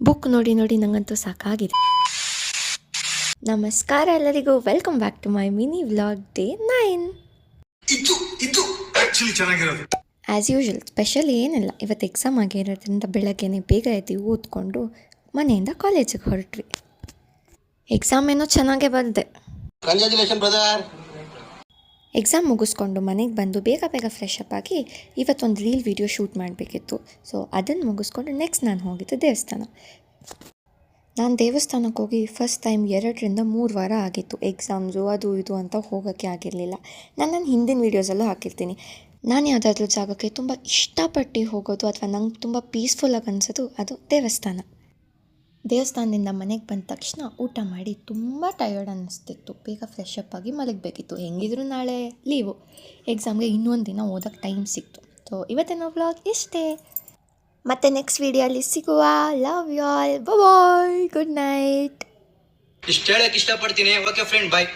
Book ನೋಡಿ ನೋಡಿ ನಂಗಂತೂ ಸಾಕಾಗಿದೆ. ನಮಸ್ಕಾರ ಎಲ್ಲರಿಗೂ, welcome back to my mini vlog day 9. As usual special ಏನಿಲ್ಲ. ಇವತ್ತು ಎಕ್ಸಾಮ್ ಆಗಿರೋದ್ರಿಂದ ಬೆಳಗ್ಗೆನೇ ಬೇಗ ಎದ್ದು ಓದ್ಕೊಂಡು ಮನೆಯಿಂದ ಕಾಲೇಜಿಗೆ ಹೊರಟ್ವಿ. ಎಕ್ಸಾಮ್ ಏನೋ ಚೆನ್ನಾಗೇ ಬಂದೆ. ಎಕ್ಸಾಮ್ ಮುಗಿಸ್ಕೊಂಡು ಮನೆಗೆ ಬಂದು ಬೇಗ ಬೇಗ ಫ್ರೆಶ್ ಅಪ್ ಆಗಿ ಇವತ್ತೊಂದು ರೀಲ್ ವಿಡಿಯೋ ಶೂಟ್ ಮಾಡಬೇಕಿತ್ತು. ಸೊ ಅದನ್ನು ಮುಗಿಸ್ಕೊಂಡು ನೆಕ್ಸ್ಟ್ ನಾನು ಹೋಗಿದ್ದು ದೇವಸ್ಥಾನ. ನಾನು ದೇವಸ್ಥಾನಕ್ಕೆ ಹೋಗಿ ಫಸ್ಟ್ ಟೈಮ್ 2-3 ವಾರ ಆಗಿತ್ತು. ಎಕ್ಸಾಮ್ಸು ಅದು ಇದು ಅಂತ ಹೋಗೋಕ್ಕೆ ಆಗಿರಲಿಲ್ಲ. ನಾನು ಹಿಂದಿನ ವೀಡಿಯೋಸಲ್ಲೂ ಹಾಕಿರ್ತೀನಿ. ನಾನು ಯಾವುದಾದ್ರೂ ಜಾಗಕ್ಕೆ ತುಂಬ ಇಷ್ಟಪಟ್ಟು ಹೋಗೋದು ಅಥವಾ ನಂಗೆ ತುಂಬ ಪೀಸ್ಫುಲ್ಲಾಗಿ ಅನಿಸೋದು ಅದು ದೇವಸ್ಥಾನ. ದೇವಸ್ಥಾನದಿಂದ ಮನೆಗೆ ಬಂದ ತಕ್ಷಣ ಊಟ ಮಾಡಿ ತುಂಬ ಟಯರ್ಡ್ ಅನ್ನಿಸ್ತಿತ್ತು. ಬೇಗ ಫ್ರೆಶ್ ಅಪ್ ಆಗಿ ಮಲಗಬೇಕಿತ್ತು. ಹೆಂಗಿದ್ರು ನಾಳೆ ಲೀವು, ಎಕ್ಸಾಮ್ಗೆ ಇನ್ನೊಂದು ದಿನ ಓದೋಕ್ಕೆ ಟೈಮ್ ಸಿಕ್ತು. ಸೊ ಇವತ್ತಿನ ವ್ಲಾಗ್ ಇಷ್ಟೇ. ಮತ್ತೆ ನೆಕ್ಸ್ಟ್ ವಿಡಿಯೋಲಿ ಸಿಗುವ. Love you all, bye, good night. ಇಷ್ಟ ಹೇಳಕ್ಕೆ ಇಷ್ಟಪಡ್ತೀನಿ. ಓಕೆ ಫ್ರೆಂಡ್, ಬಾಯ್.